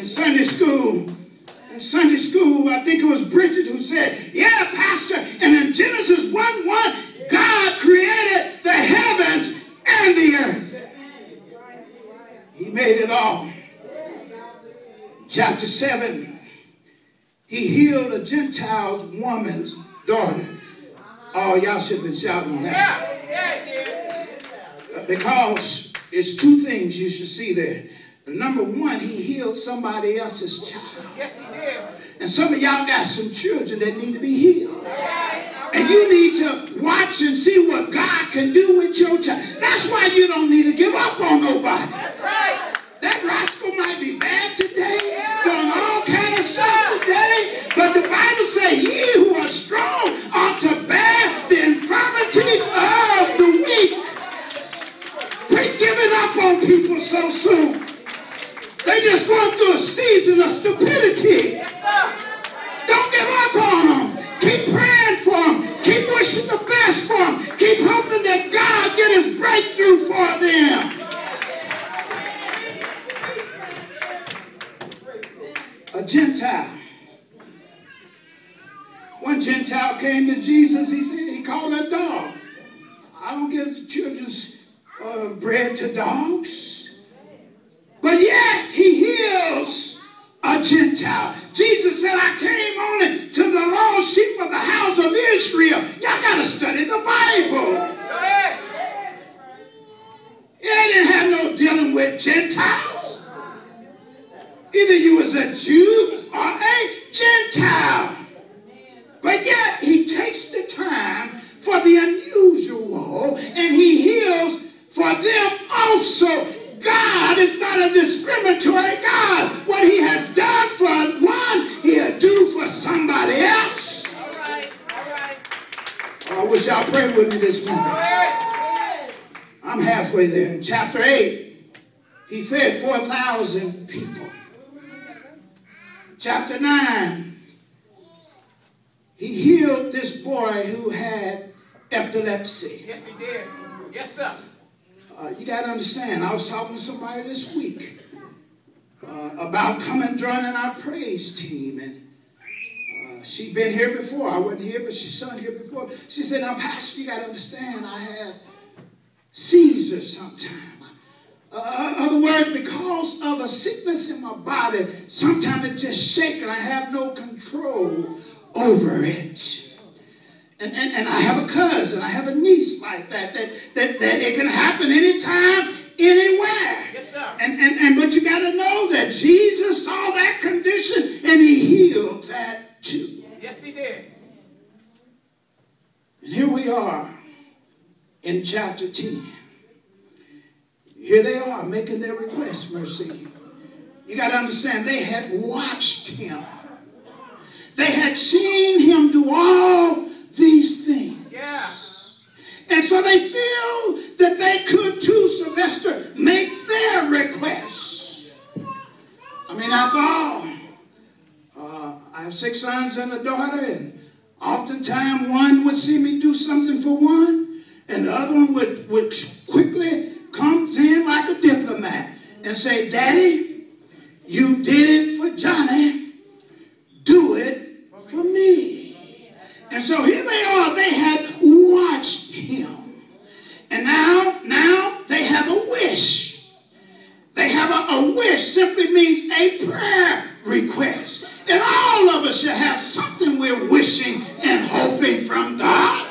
in Sunday school. In Sunday school, I think it was Bridget who said, yeah, Pastor, and in Genesis 1:1, God created the heavens and the earth. He made it all. Chapter 7, he healed a Gentile woman's daughter. Oh, y'all should have been shouting on that. Because it's two things you should see there. Number one, he healed somebody else's child. Yes, he did. And some of y'all got some children that need to be healed. And you need to watch and see what God can do with your child. That's why you don't need to give up on nobody. That's right. That rascal might be bad today, doing all kind of stuff today, but the Bible says, ye who are strong ought to bear the infirmities of the weak. Quit giving up on people so soon. They just going through a season of stupidity. Yes, sir. Don't give up on them. Keep praying for them. Keep wishing the best for them. Keep hoping that God get his breakthrough for them. A Gentile. One Gentile came to Jesus. He said, he called her a dog. I don't give the children's bread to dogs. But yet he heals a Gentile. Jesus said, I came only to the lost sheep of the house of Israel. Y'all got to study the Bible. Yeah, didn't have no dealing with Gentiles. Either you was a Jew or a Gentile. But yet he takes the time for the unusual and he heals for them also. God is not a discriminatory God. What he has done for one, he'll do for somebody else. All right. Oh, I wish y'all prayed with me this morning. I'm halfway there. In chapter 8, he fed 4,000 people. Chapter 9, he healed this boy who had epilepsy. Yes, he did. Yes, sir. You got to understand, I was talking to somebody this week about coming joining our praise team. And she'd been here before. I wasn't here, but she sung here before. She said, now, Pastor, you got to understand, I have seizures sometimes. Other words, because of a sickness in my body, sometimes it just shakes and I have no control over it. And I have a cousin, I have a niece like that it can happen anytime, anywhere. Yes, sir. But you got to know that Jesus saw that condition and he healed that too. Yes, he did. And here we are in chapter 10. Here they are making their request, Mercy. You got to understand, they had watched him. They had seen him do all these things. Yeah. And so they feel that they could too, Sylvester, make their requests. I mean, after all, I have 6 sons and a daughter, and oftentimes one would see me do something for one, and the other one would quickly comes in like a diplomat and say, Daddy, you did it for Johnny, do it for me. And so here they are, they had watched him. And now they have a wish. They have a wish simply means a prayer request. And all of us should have something we're wishing and hoping from God.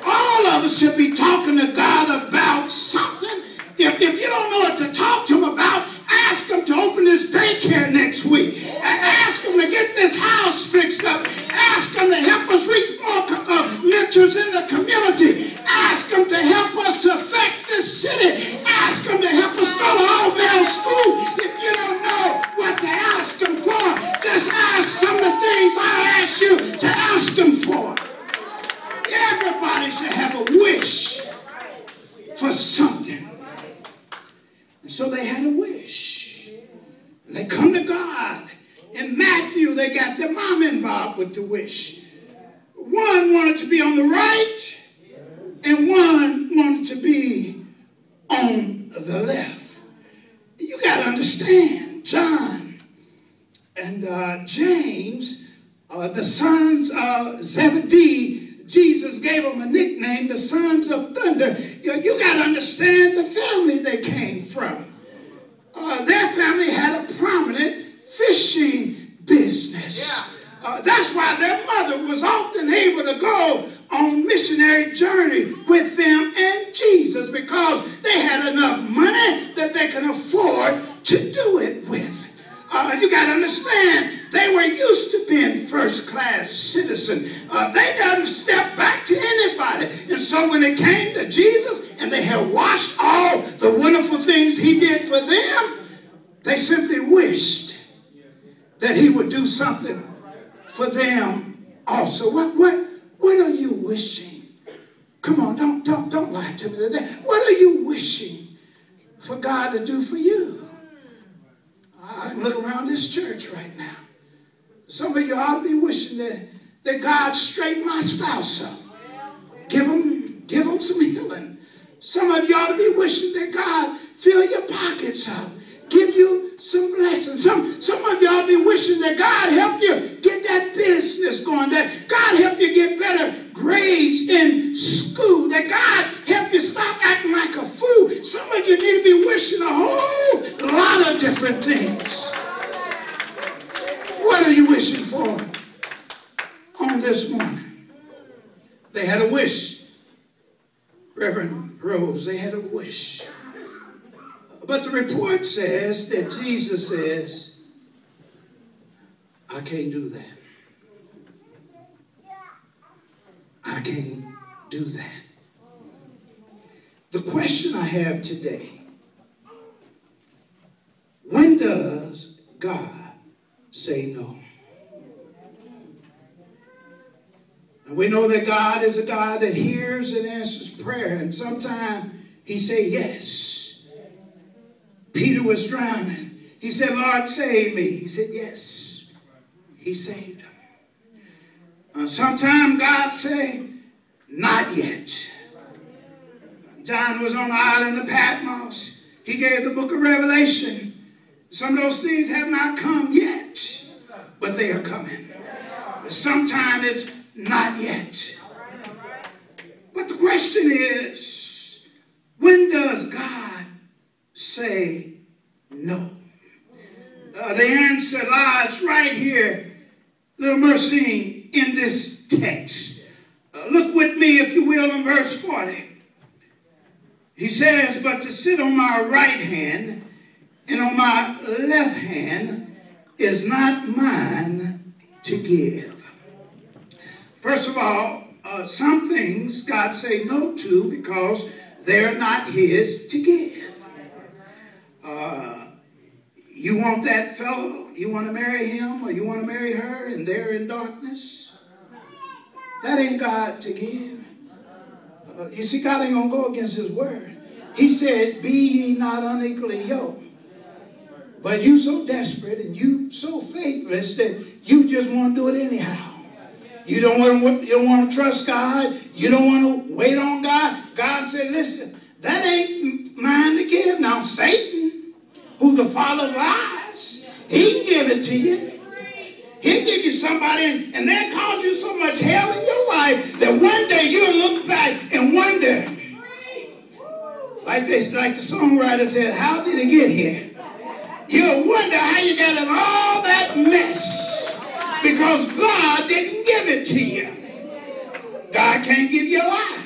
All of us should be talking to God about something. If you don't know what to talk to him about, ask him to open this daycare next week. Ask him to get this house fixed up. Ask him to help us reach more mentors in the community. Ask him to help us affect this city. Ask him to help us start an all-male school. If you don't know what to ask him for, just ask some of the things I asked you to ask him for. Everybody should have a wish for something. And so they had a wish. They come to God. In Matthew, they got their mom involved with the wish. One wanted to be on the right, and one wanted to be on the left. You got to understand, John And James, the sons of Zebedee, Jesus gave them a nickname, the sons of thunder. You got to understand the family they came from. Their family had a prominent fishing business. That's why their mother was often able to go on missionary journey with them and Jesus, because they had enough money that they could afford to do it with. You got to understand, they were used to being first-class citizens. They didn't step back to anybody. And so when it came to Jesus and they had watched all the wonderful things he did for them, they simply wished that he would do something for them also. What are you wishing? Come on, don't lie to me today. What are you wishing for God to do for you? I can look around this church right now. Some of you ought to be wishing that God straighten my spouse up. Give them some healing. Some of you ought to be wishing that God fill your pockets up. Give you some blessings. Some of you ought to be wishing that God help you get that business going. That God help you get better grades in school. That God help you stop acting like a fool. Some of you need to be wishing a whole lot of different things. What are you wishing for on this morning? They had a wish. Reverend Rose, they had a wish. But the report says that Jesus says, I can't do that. I can't do that. The question I have today, when does God say no? And we know that God is a God that hears and answers prayer, and sometimes he say yes. Peter was drowning. He said, Lord, save me. He said, yes. He saved him. Sometimes God say, not yet. John was on the island of Patmos. He gave the book of Revelation. Some of those things have not come yet, but they are coming. Sometimes it's not yet. But the question is, when does God say no? The answer lies right here, little Mercy, in this text. Look with me, if you will, in verse 40. He says, but to sit on my right hand and on my left hand is not mine to give. First of all, some things God say no to because they're not his to give. You want that fellow, you want to marry him or you want to marry her and they're in darkness? That ain't God to give. You see, God ain't going to go against his word. He said, be ye not unequally yoked. But you so desperate and you so faithless that you just want to do it anyhow. You don't want to trust God. You don't want to wait on God. God said, listen, that ain't mine to give. Now, Satan, who the father of lies, he can give it to you. He'll give you somebody and they'll cause you so much hell in your life that one day you'll look back and wonder, like the songwriter said, how did it get here? You'll wonder how you got in all that mess because God didn't give it to you. God can't give you a lie.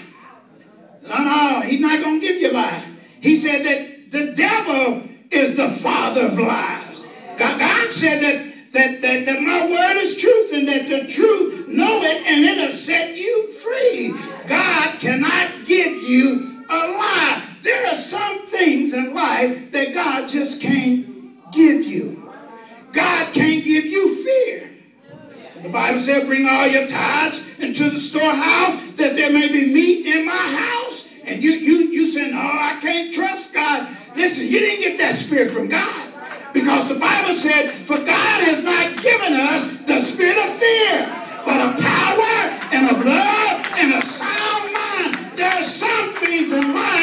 No, he's not going to give you a lie. He said that the devil is the father of lies. God said that my word is truth and that the truth know it and it'll set you free. God cannot give you a lie. There are some things in life that God just can't give you. God can't give you fear. The Bible said, bring all your tithes into the storehouse that there may be meat in my house. And you say, no, I can't trust God. Listen, you didn't get that spirit from God. Because the Bible said, for God has not given us the spirit of fear, but of power and of love and a sound mind. There are some things in life